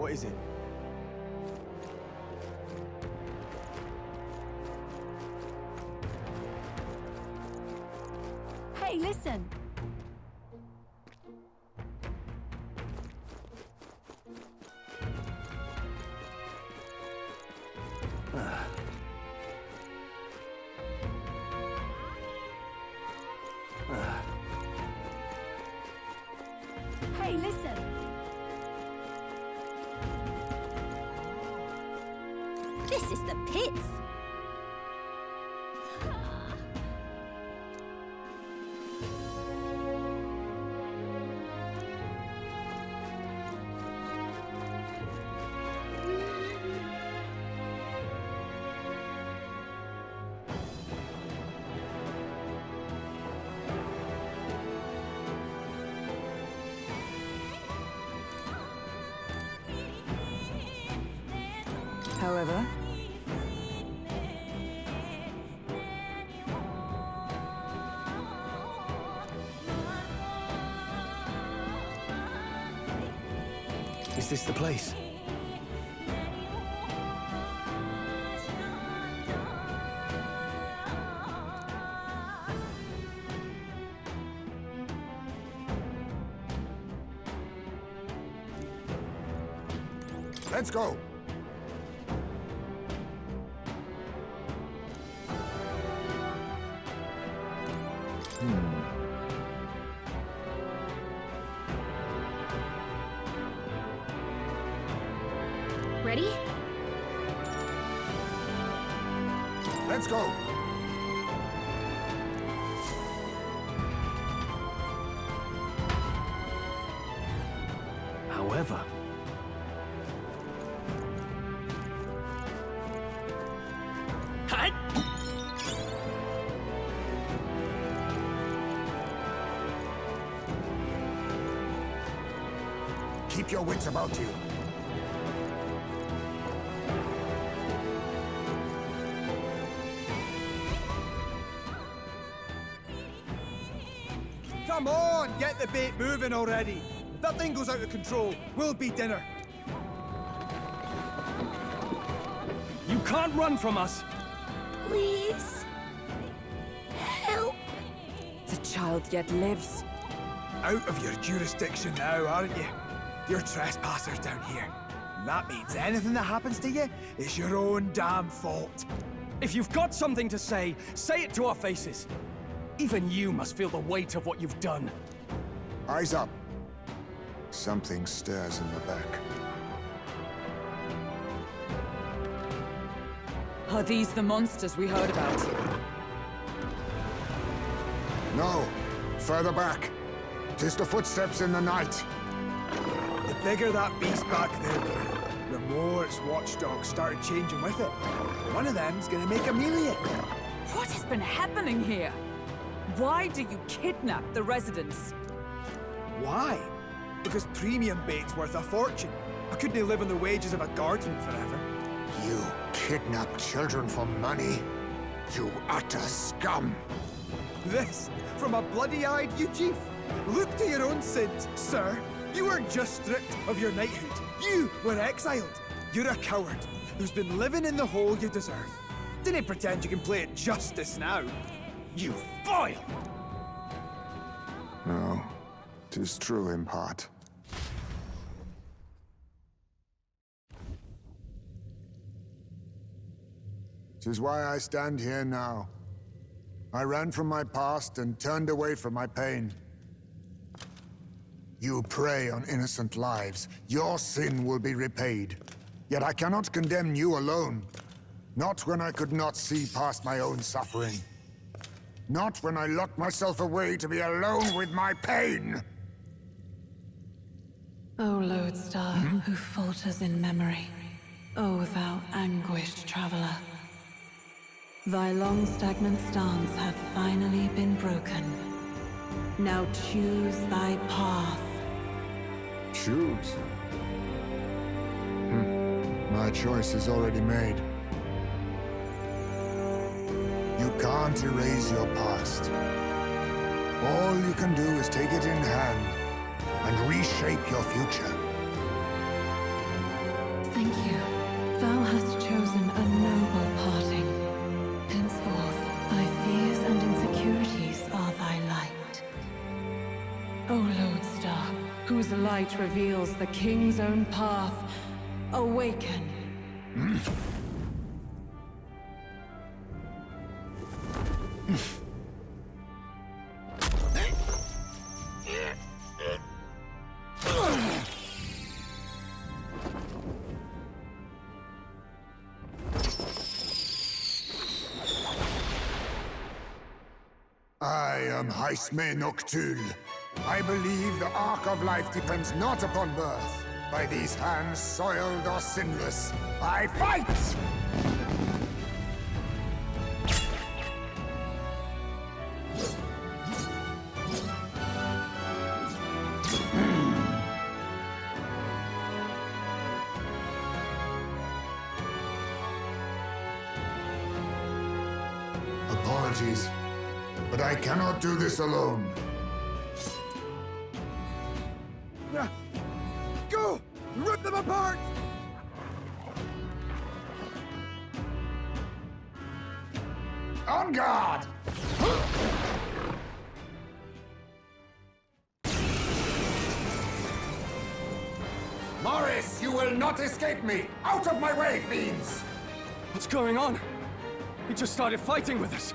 What is it? Hey, listen! Hey, listen! This is the pits. However, Is this the place? Let's go. Ready? Let's go. However... Keep your wits about you. Come on, get the bait moving already. If that thing goes out of control, we'll be dinner. You can't run from us. Please. Help. the child yet lives. Out of your jurisdiction now, aren't you? You're trespassers down here. And that means anything that happens to you is your own damn fault. If you've got something to say it to our faces. Even you must feel the weight of what you've done. Eyes up. Something stirs in the back. Are these the monsters we heard about? No. Further back. 'Tis the footsteps in the night. The bigger that beast back there grew, the more its watchdogs started changing with it. One of them's gonna make Amelia. What has been happening here? Why do you kidnap the residents? Why? Because premium bait's worth a fortune. I couldn't live on the wages of a guardsman forever. You kidnap children for money? You utter scum! This, from a bloody-eyed Eugene. Look to your own sins, sir. You weren't just stripped of your knighthood. You were exiled. You're a coward who's been living in the hole you deserve. Didn't pretend you can play at justice now. You foil! No, 'tis true in part. 'Tis why I stand here now. I ran from my past and turned away from my pain. You prey on innocent lives. Your sin will be repaid. Yet I cannot condemn you alone. Not when I could not see past my own suffering. Not when I locked myself away to be alone with my pain! O lodestar, who falters in memory, O thou anguished traveler. Thy long stagnant stance hath finally been broken. Now choose thy path. Choose? My choice is already made. You can't erase your past. All you can do is take it in hand and reshape your future. Thank you. Thou hast chosen a noble parting. Henceforth, thy fears and insecurities are thy light. O Lodestar, whose light reveals the king's own path, awaken. I am Haisme Noctul. I believe the arc of life depends not upon birth. By these hands, soiled or sinless, I fight! Apologies, but I cannot do this alone. Go! Rip them apart! On guard! Morris, you will not escape me! Out of my way, fiends! What's going on? He just started fighting with us.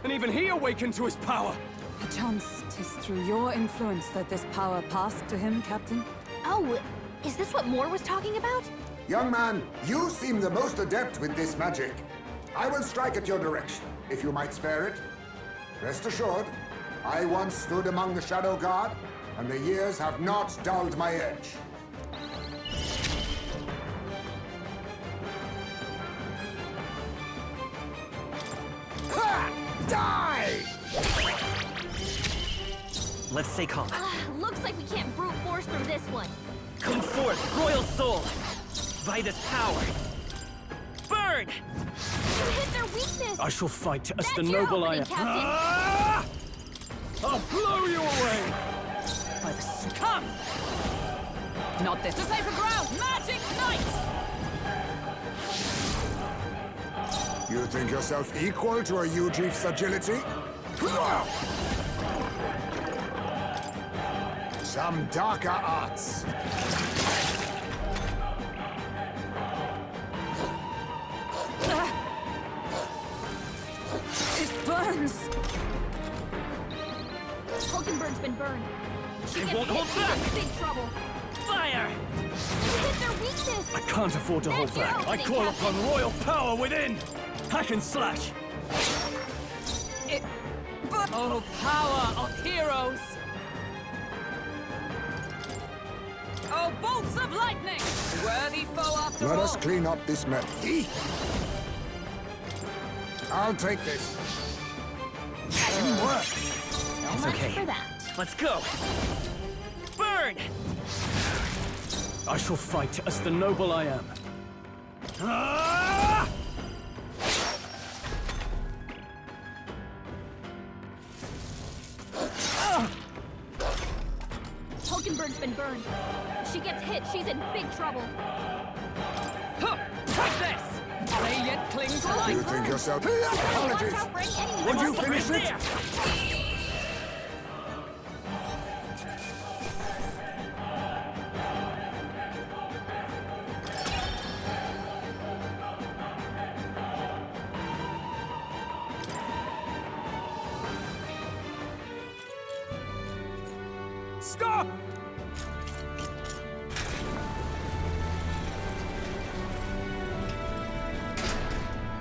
And even he awakened to his power. Perchance 'tis through your influence that this power passed to him, Captain? Oh, is this what Moore was talking about? Young man, you seem the most adept with this magic. I will strike at your direction, if you might spare it. Rest assured, I once stood among the Shadow Guard, and the years have not dulled my edge. Ha! Die! Let's stay calm. Looks like we can't brute force through this one. Come forth, royal soul! By this power! Burn! You hit their weakness! I shall fight as the That's your noble I opening, am. Captain. Ah! I'll blow you away! By the Scum! Not this. To safer ground! Magic Knight! You think yourself equal to a Euchief's agility? Some darker arts. It burns! Hulkenberg's been burned. She It gets won't hit, hold she's back. in big trouble. Fire! You hit their weakness! I can't afford to hold That's your back. I opening, call Captain. upon royal power within! Hack and slash! Oh, power of heroes! Oh, bolts of lightning! Worthy foe after Let all! us clean up this mess. I'll take this. Work. So It's much okay. for that. Let's go! Burn! I shall fight as the noble I am. Ah! Hulkenberg's been burned. If she gets hit, she's in big trouble. Huh, take this! They yet cling to You life. think yourself... Watch Apologies. out for any enemies. Would you Right finish it? there! Stop!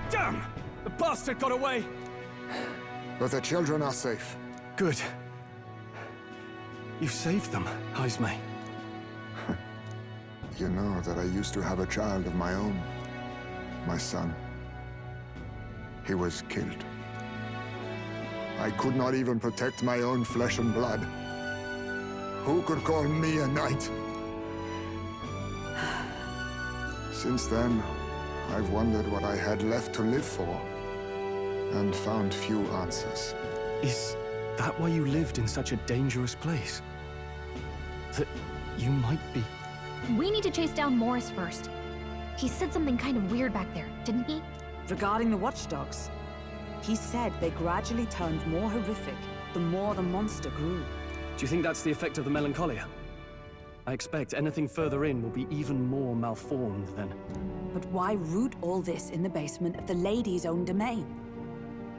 Damn! The bastard got away! But the children are safe. Good. You saved them, Haisme. You know that I used to have a child of my own. My son. He was killed. I could not even protect my own flesh and blood. Who could call me a knight? Since then, I've wondered what I had left to live for, and found few answers. Is that why you lived in such a dangerous place? That you might be... We need to chase down Morris first. He said something kind of weird back there, didn't he? Regarding the watchdogs, he said they gradually turned more horrific the more the monster grew. Do you think that's the effect of the melancholia? I expect anything further in will be even more malformed then. But why root all this in the basement of the lady's own domain?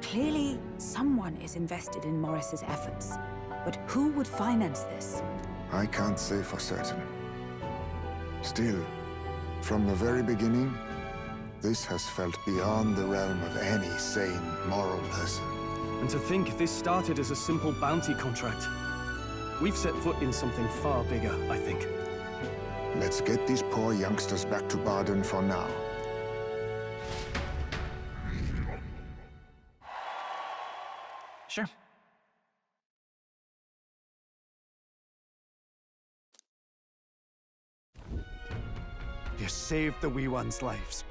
Clearly, someone is invested in Morris's efforts. But who would finance this? I can't say for certain. Still, from the very beginning, this has felt beyond the realm of any sane, moral person. And to think this started as a simple bounty contract. We've set foot in something far bigger, I think. Let's get these poor youngsters back to Baden for now. Sure. You saved the wee ones' lives.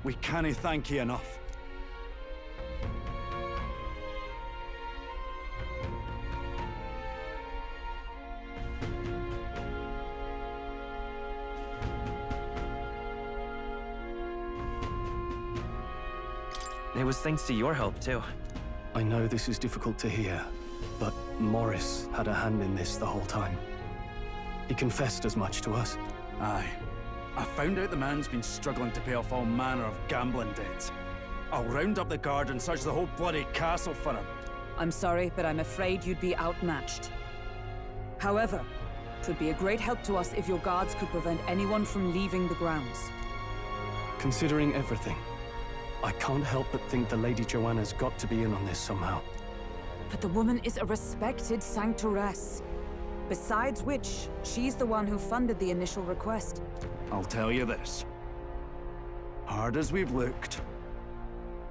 We cannae thank you enough. It was thanks to your help, too. I know this is difficult to hear, but Morris had a hand in this the whole time. He confessed as much to us. Aye. I found out the man's been struggling to pay off all manner of gambling debts. I'll round up the guard and search the whole bloody castle for him. I'm sorry, but I'm afraid you'd be outmatched. However, it would be a great help to us if your guards could prevent anyone from leaving the grounds. Considering everything, I can't help but think the Lady Joanna's got to be in on this somehow. But the woman is a respected sanctoress. Besides which, she's the one who funded the initial request. I'll tell you this. Hard as we've looked,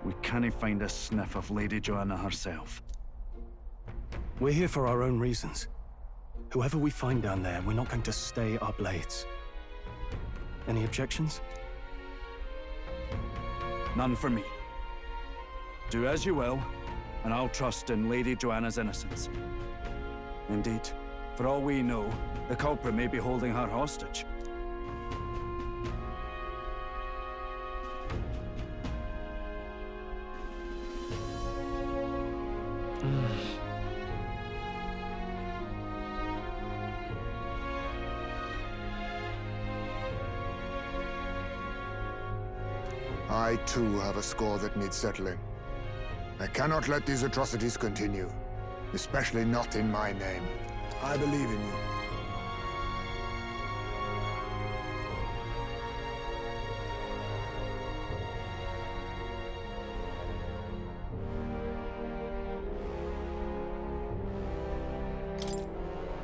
we cannae find a sniff of Lady Joanna herself. We're here for our own reasons. Whoever we find down there, we're not going to stay our blades. Any objections? None for me. Do as you will, and I'll trust in Lady Joanna's innocence. Indeed, for all we know, the culprit may be holding her hostage. I, too, have a score that needs settling. I cannot let these atrocities continue, especially not in my name. I believe in you.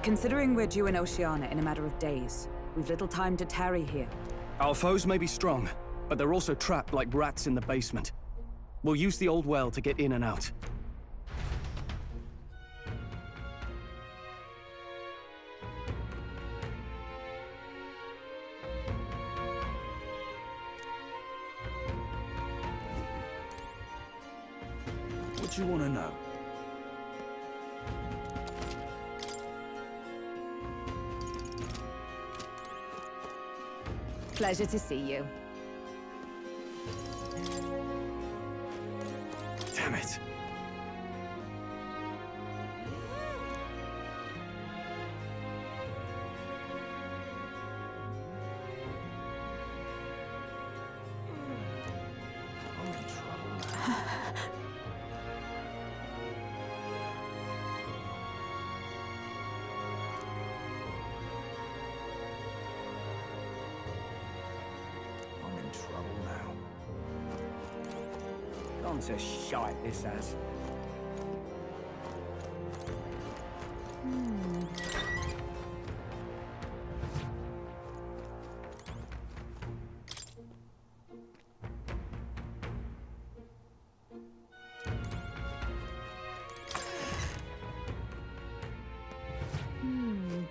Considering we're due in Oceania in a matter of days, we've little time to tarry here. Our foes may be strong, but they're also trapped like rats in the basement. We'll use the old well to get in and out. What do you want to know? Pleasure to see you. Damn it. To shite this has.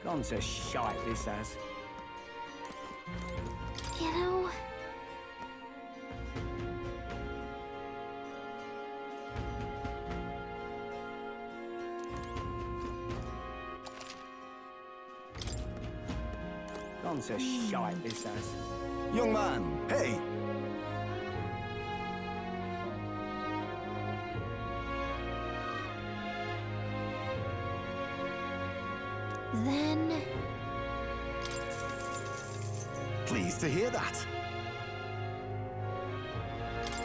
Gone to shite this has. You know, To shite this has. Young man, hey! Then... Pleased to hear that.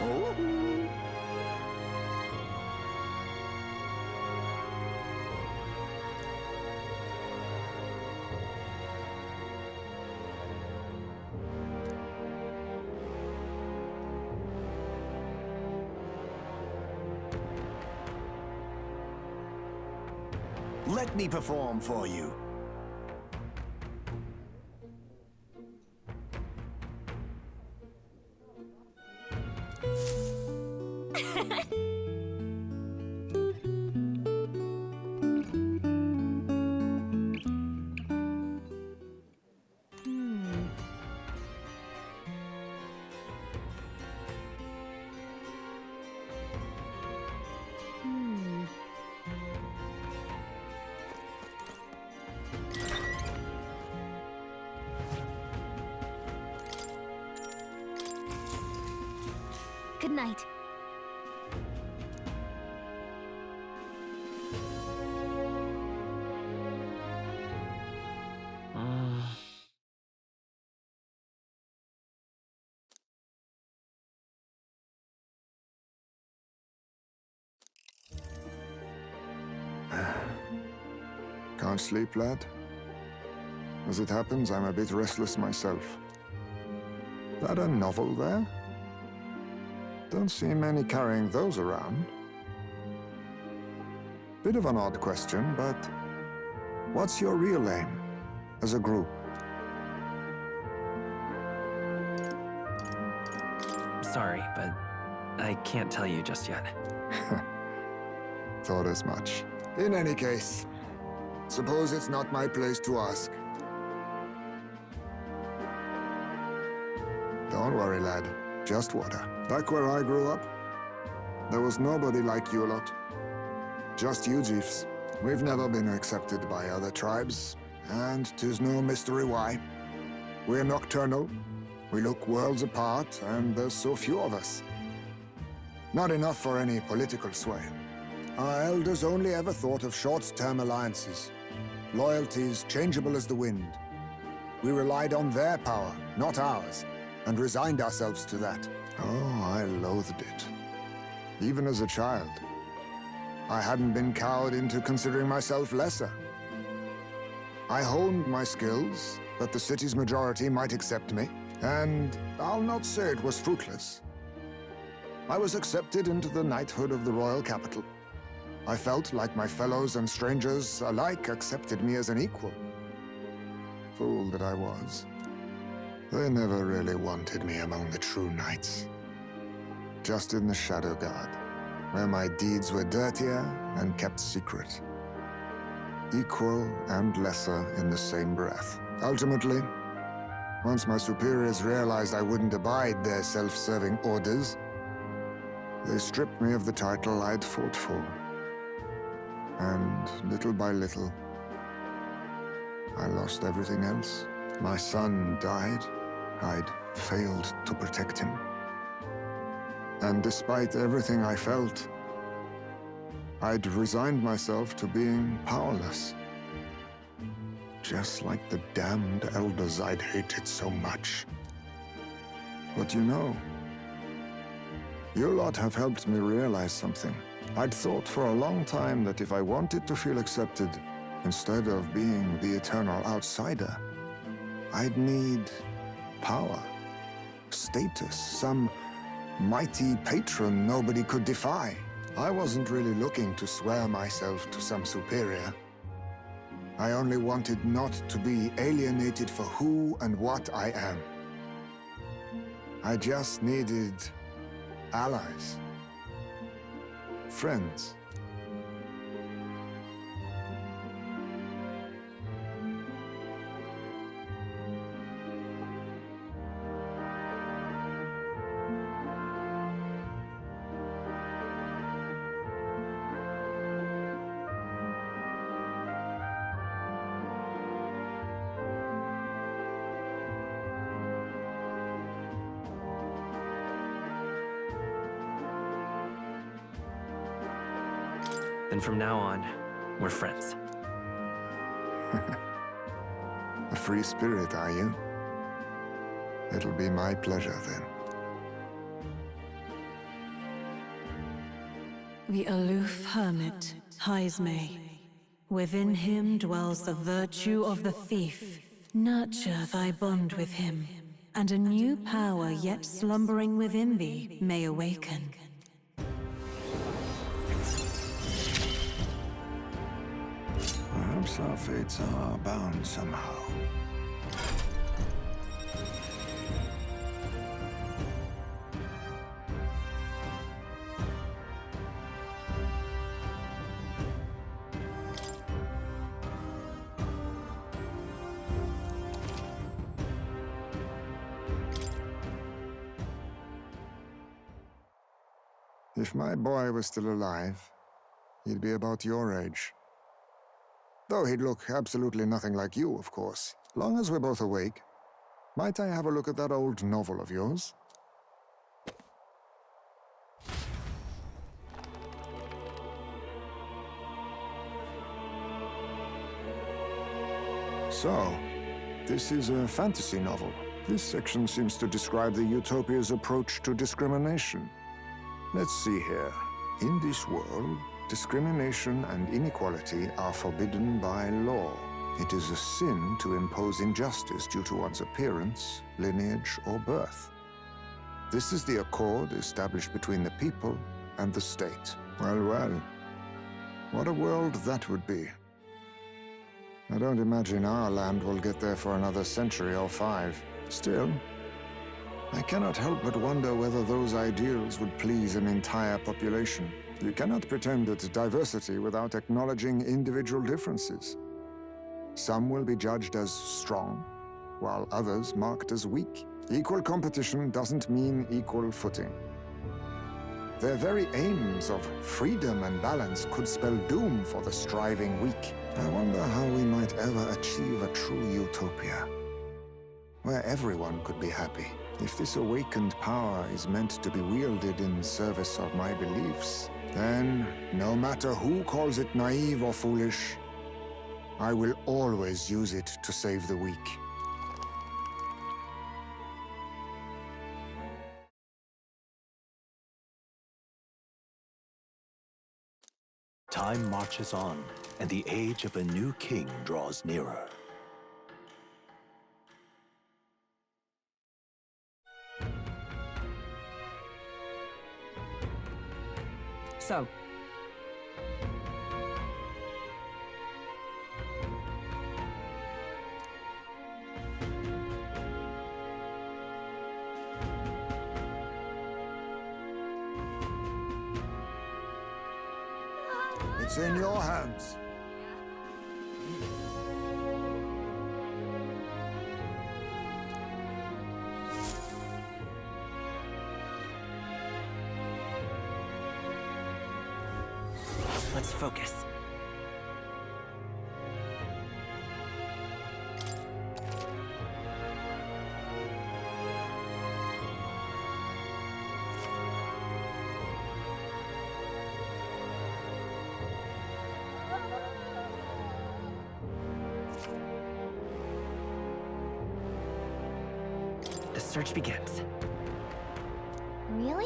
Oh? Let me perform for you. Good night. Can't sleep, lad? As it happens, I'm a bit restless myself. That a novel there? Don't see many carrying those around. Bit of an odd question, but what's your real aim as a group? Sorry, but I can't tell you just yet. Thought as much. In any case, suppose it's not my place to ask. Don't worry, lad. Just water. Back where I grew up, there was nobody like you lot. Just you chiefs. We've never been accepted by other tribes, and 'tis no mystery why. We're nocturnal, we look worlds apart, and there's so few of us. Not enough for any political sway. Our elders only ever thought of short-term alliances, loyalties changeable as the wind. We relied on their power, not ours, and resigned ourselves to that. Oh, I loathed it. Even as a child. I hadn't been cowed into considering myself lesser. I honed my skills, that the city's majority might accept me, and I'll not say it was fruitless. I was accepted into the knighthood of the royal capital. I felt like my fellows and strangers alike accepted me as an equal. Fool that I was. They never really wanted me among the true knights. Just in the Shadow Guard, where my deeds were dirtier and kept secret. Equal and lesser in the same breath. Ultimately, once my superiors realized I wouldn't abide their self-serving orders, they stripped me of the title I'd fought for. And little by little, I lost everything else. My son died. I'd failed to protect him. And despite everything I felt, I'd resigned myself to being powerless. Just like the damned elders I'd hated so much. But you know, you lot have helped me realize something. I'd thought for a long time that if I wanted to feel accepted, instead of being the eternal outsider, I'd need power, status, some mighty patron nobody could defy. I wasn't really looking to swear myself to some superior. I only wanted not to be alienated for who and what I am. I just needed allies, friends. Then from now on, we're friends. A free spirit, are you? It'll be my pleasure, then. The aloof hermit, Heismay. Within him dwells the virtue of the thief. Nurture thy bond with him, and a new power yet slumbering within thee may awaken. Perhaps our fates are bound somehow. If my boy was still alive, he'd be about your age. Though he'd look absolutely nothing like you, of course. Long as we're both awake, might I have a look at that old novel of yours? So, this is a fantasy novel. This section seems to describe the Utopia's approach to discrimination. Let's see here. In this world, discrimination and inequality are forbidden by law. It is a sin to impose injustice due to one's appearance, lineage, or birth. This is the accord established between the people and the state. Well, well. What a world that would be. I don't imagine our land will get there for another century or 5. Still, I cannot help but wonder whether those ideals would please an entire population. You cannot pretend at diversity without acknowledging individual differences. Some will be judged as strong, while others marked as weak. Equal competition doesn't mean equal footing. Their very aims of freedom and balance could spell doom for the striving weak. I wonder how we might ever achieve a true utopia, where everyone could be happy. If this awakened power is meant to be wielded in service of my beliefs, then, no matter who calls it naive or foolish, I will always use it to save the weak. Time marches on, and the age of a new king draws nearer. So, It's in your hands. Let's focus. The search begins. Really?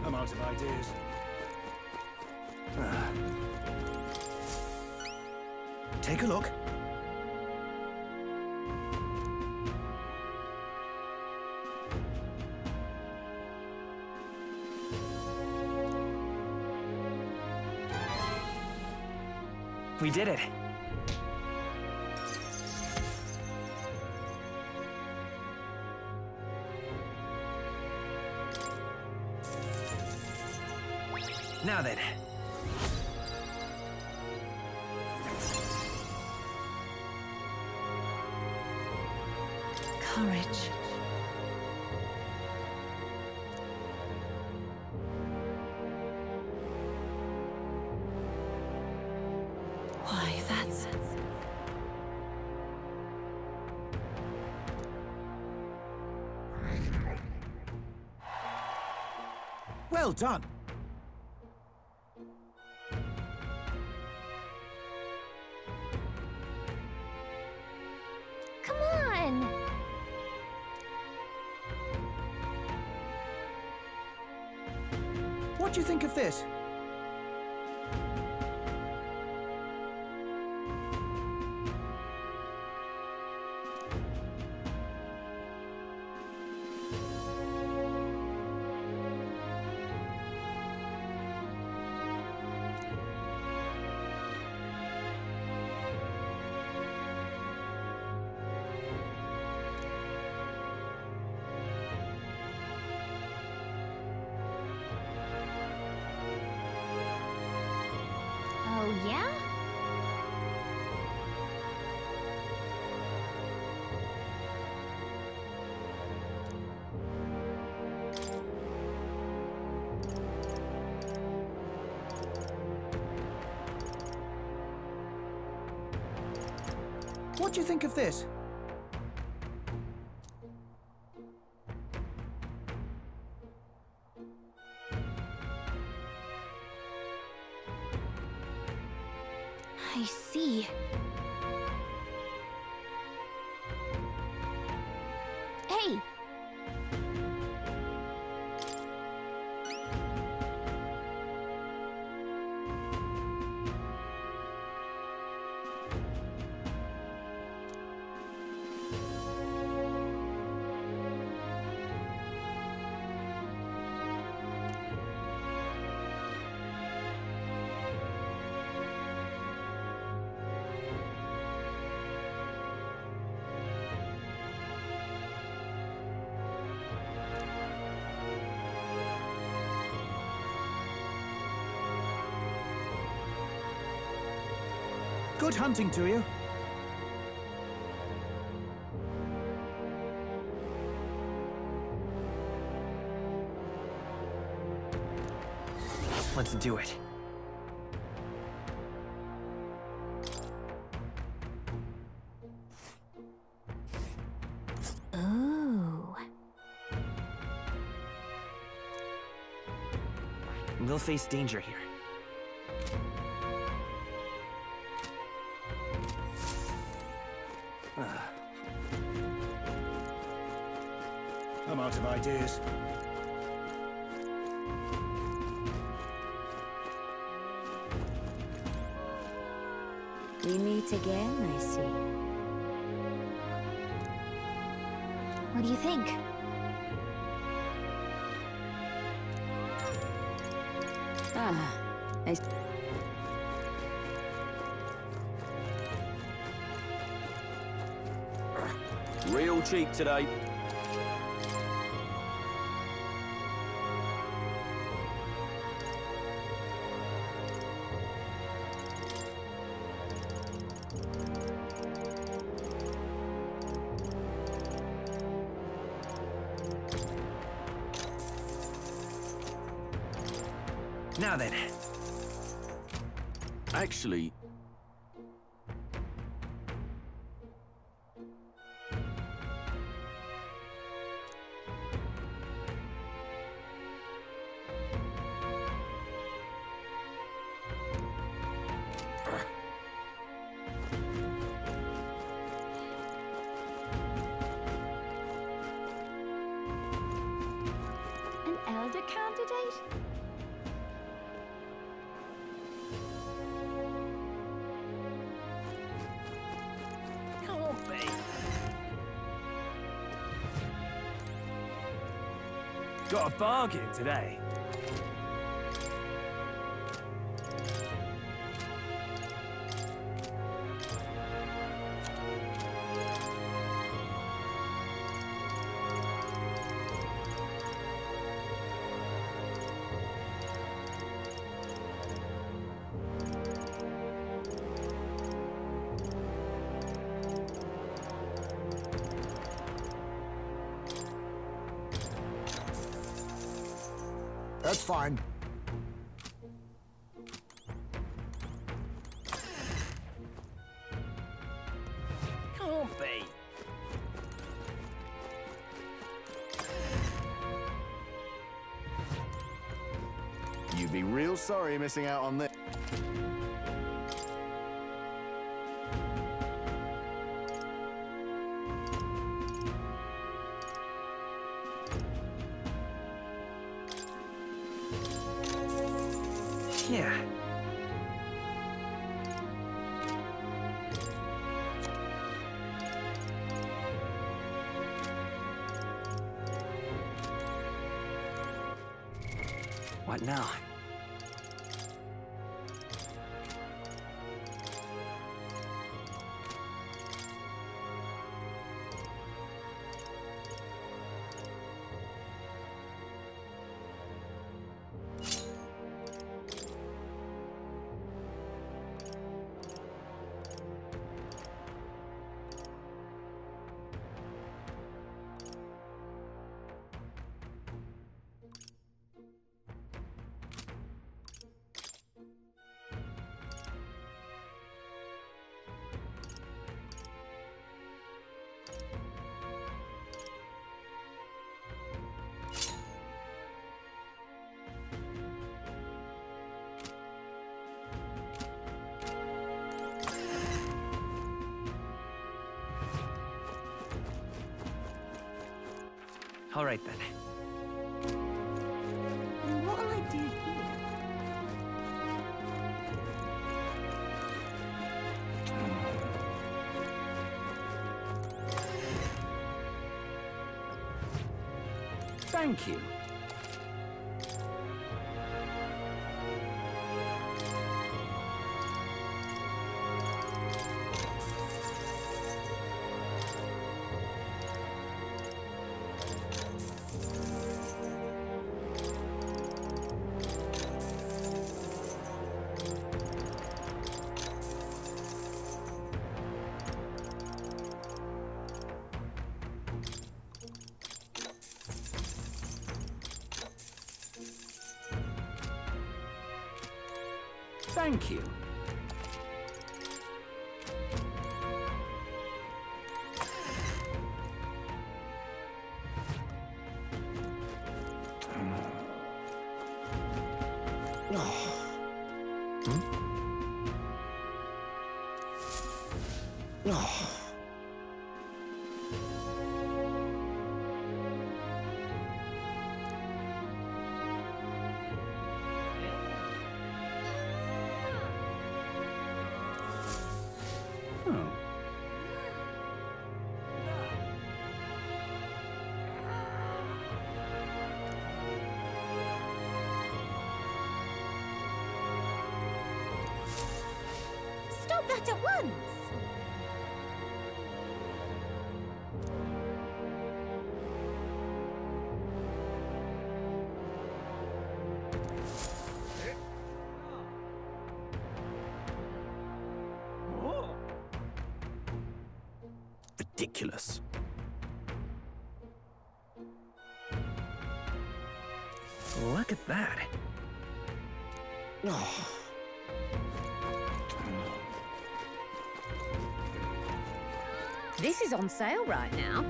I'm out of ideas. Take a look. We did it. Now then. Courage. Why, that's... Well done. Come on! What do you think of this? Oh, yeah? What do you think of this? I see. Hey! Good hunting to you. Let's do it. Ooh. They'll face danger here. I'm out of ideas. We meet again, I see. What do you think? Ah, I... Real cheap today. Now then. Actually... An elder candidate? Can't be. Got a bargain today. That's fine. sorry missing out on this. Yeah. What now? All right then. What'll I do here? Thank you. Thank you. Stop that at once! Ridiculous. Look at that. This is on sale right now.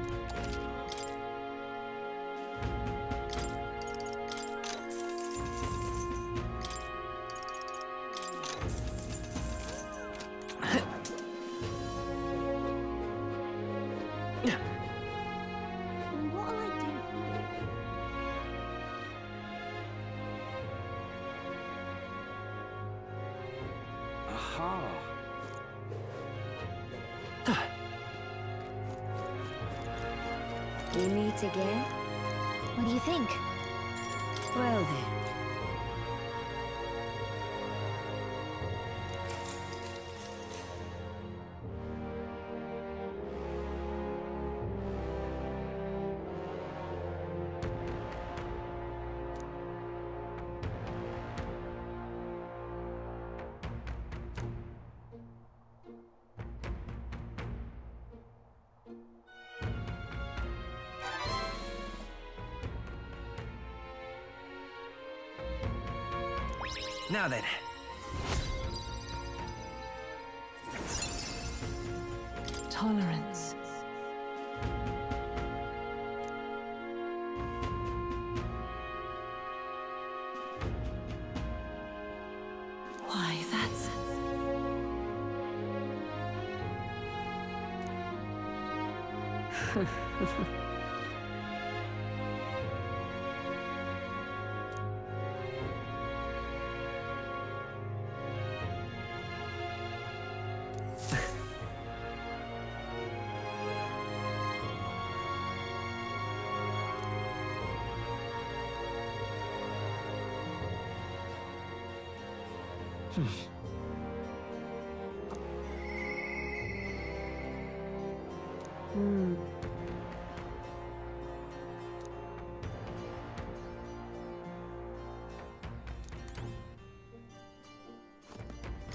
What'll I do here? Aha. We meet again? What do you think? Well then. Now then. Tolerance.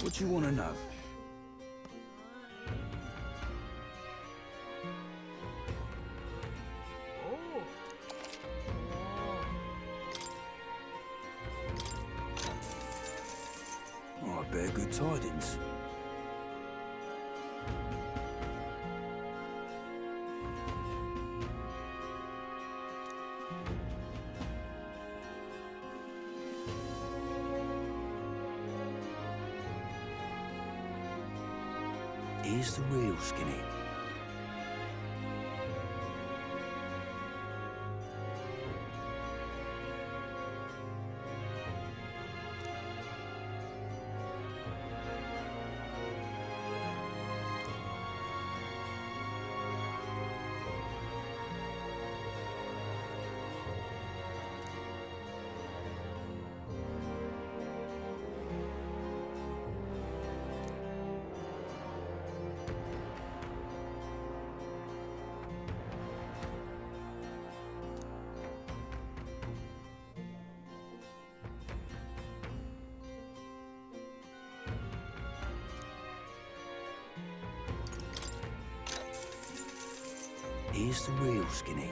What you want to know? Oh, I bear good tidings. Here's the real skinny. Here's the real skinny.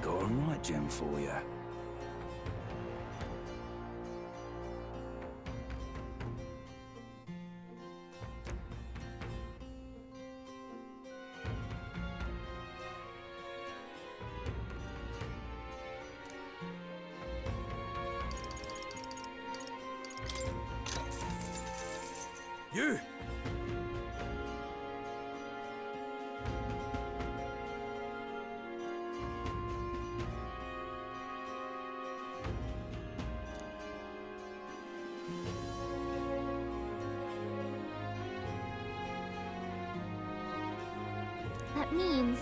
Got a right gem for you. You! That means...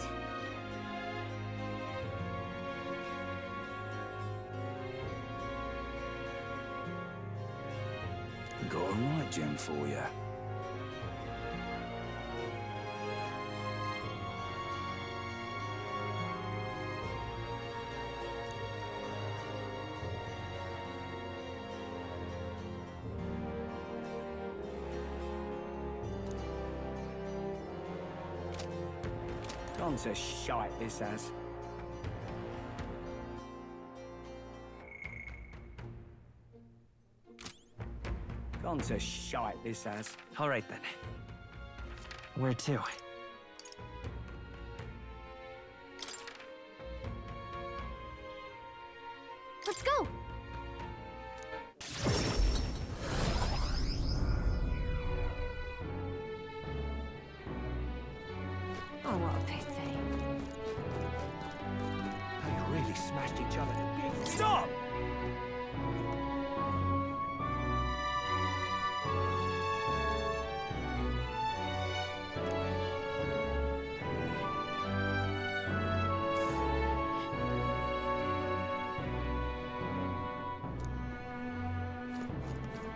Got a right gem for you. Gone to shite, this has. Gone to shite, this has. All right, then. Where to? Let's go! Oh, what a pity. They really smashed each other to bits. Stop!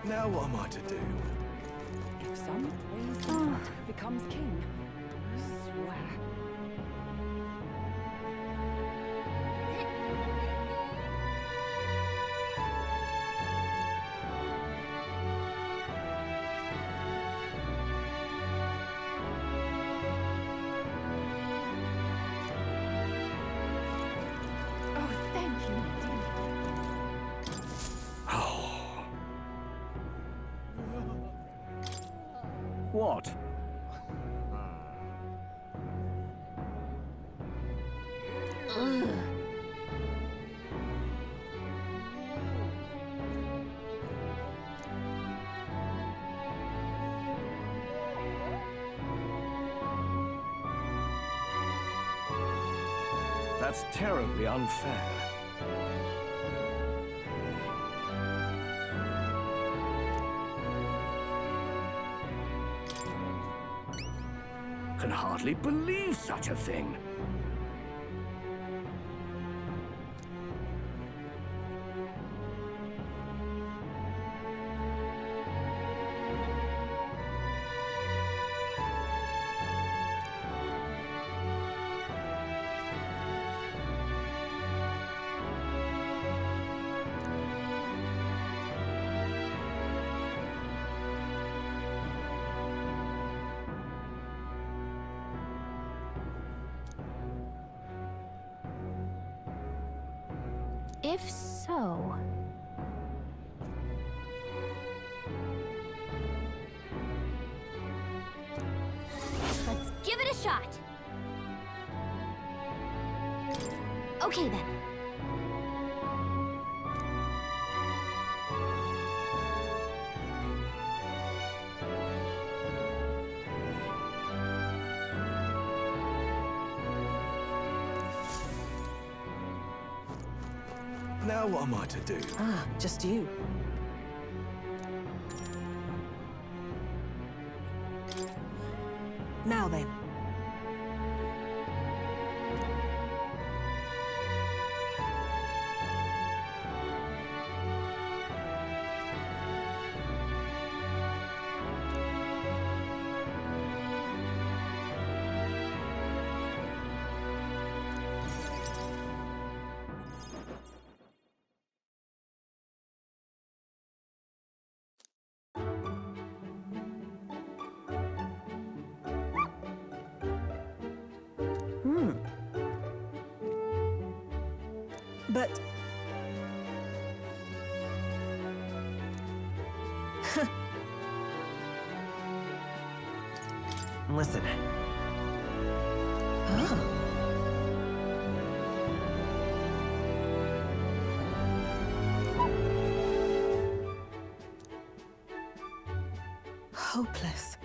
Now what am I to do? If some crazy god becomes king, swear. Oh, thank you, dear. What? That's terribly unfair. Can hardly believe such a thing. If so... let's give it a shot! Okay then. Now what am I to do? Ah, just you. Now then. But... Listen. hopeless.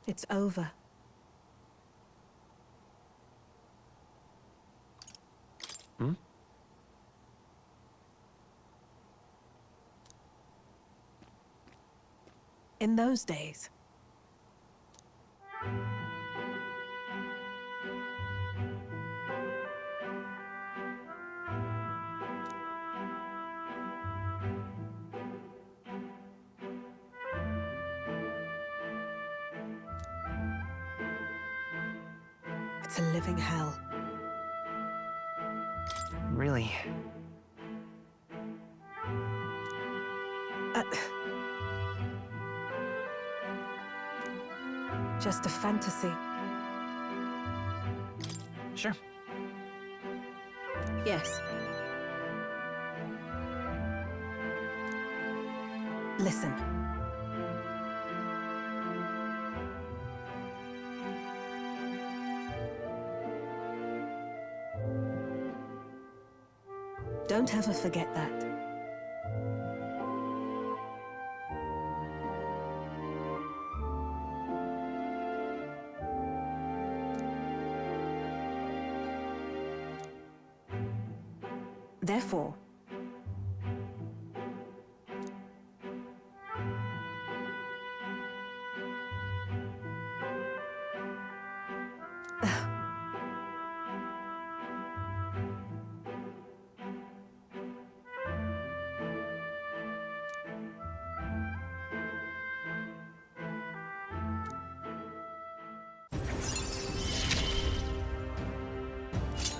It's over. Hmm? In those days, it's a living hell. Really? Just a fantasy. Sure. Yes. Listen. Don't ever forget that. Therefore,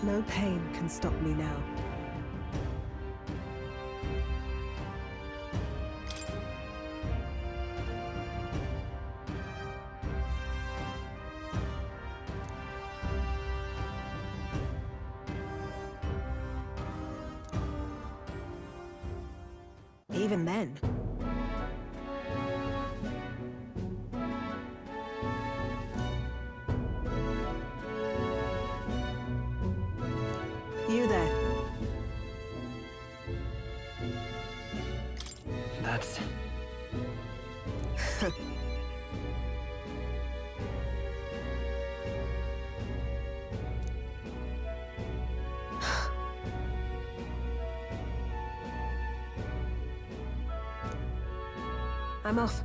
No pain can stop me now. Even then. You there. That's... I'm off.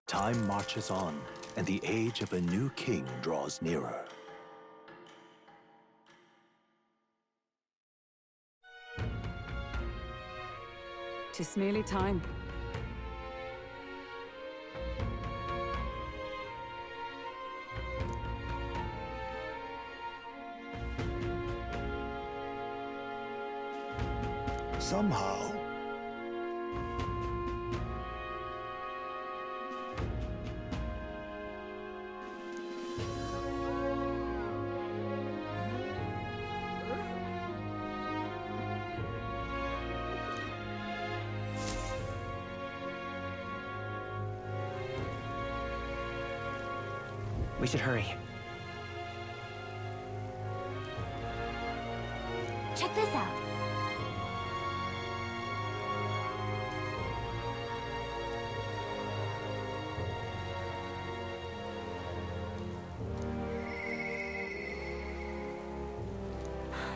Time marches on, and the age of a new king draws nearer. Tis merely time. Somehow, We should hurry. Check this out.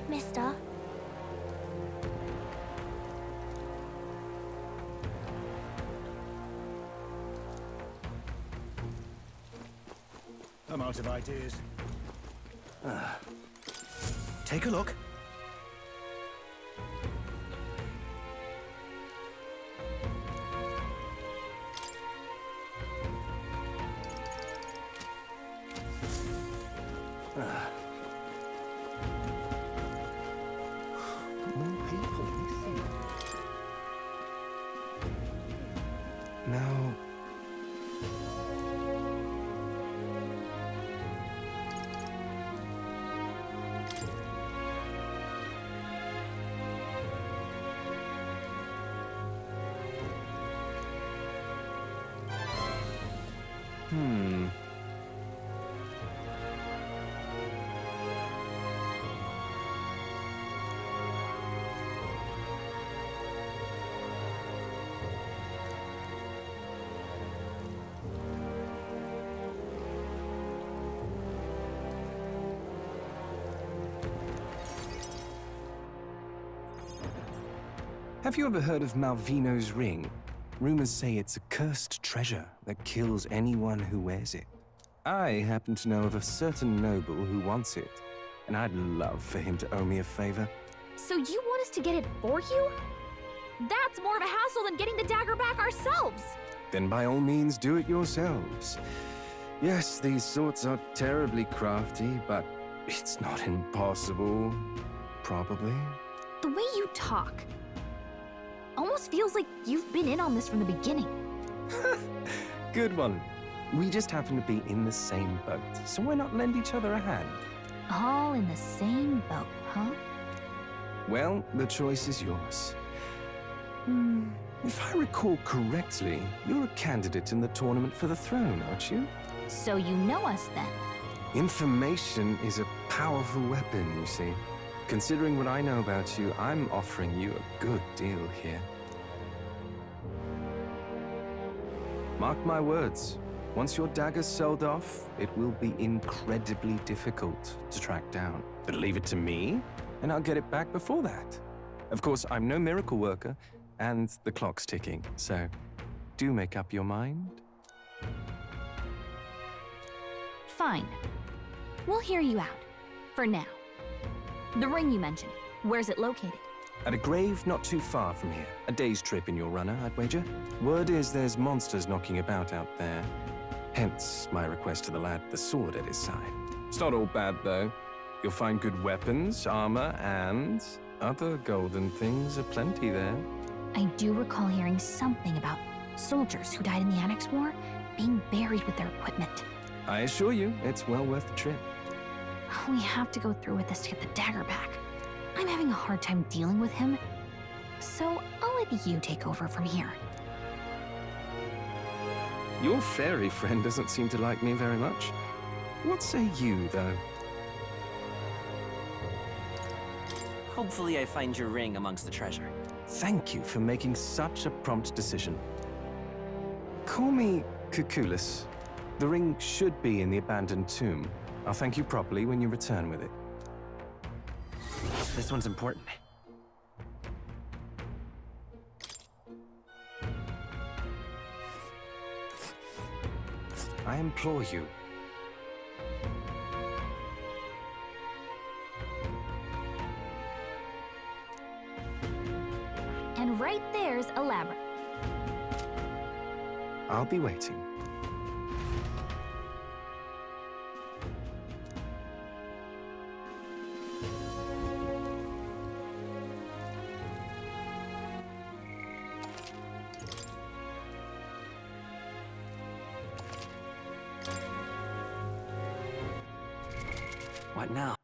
Mister? I'm out of ideas. Take a look. Now... Have you ever heard of Malvino's ring? Rumors say it's a cursed treasure that kills anyone who wears it. I happen to know of a certain noble who wants it, and I'd love for him to owe me a favor. So you want us to get it for you? That's more of a hassle than getting the dagger back ourselves! Then by all means do it yourselves. Yes, these sorts are terribly crafty, but it's not impossible. Probably. The way you talk almost feels like you've been in on this from the beginning. Good one. We just happen to be in the same boat, so why not lend each other a hand? All in the same boat, huh? Well, the choice is yours. If I recall correctly, you're a candidate in the tournament for the throne, aren't you? So you know us then? Information is a powerful weapon, you see. Considering what I know about you, I'm offering you a good deal here. Mark my words, once your dagger's sold off, it will be incredibly difficult to track down. But leave it to me, and I'll get it back before that. Of course, I'm no miracle worker, and the clock's ticking, so do make up your mind. Fine. We'll hear you out. For now. The ring you mentioned. Where's it located? At a grave not too far from here. A day's trip in your runner, I'd wager. Word is there's monsters knocking about out there. Hence my request to the lad with the sword at his side. It's not all bad, though. You'll find good weapons, armor, and other golden things aplenty there. I do recall hearing something about soldiers who died in the Annex War being buried with their equipment. I assure you, it's well worth the trip. We have to go through with this to get the dagger back. I'm having a hard time dealing with him, so I'll let you take over from here. Your fairy friend doesn't seem to like me very much. What say you, though? Hopefully I find your ring amongst the treasure. Thank you for making such a prompt decision. Call me Cuculus. The ring should be in the abandoned tomb. I'll thank you properly when you return with it. This one's important. I implore you. And right there's a labyrinth. I'll be waiting. What now?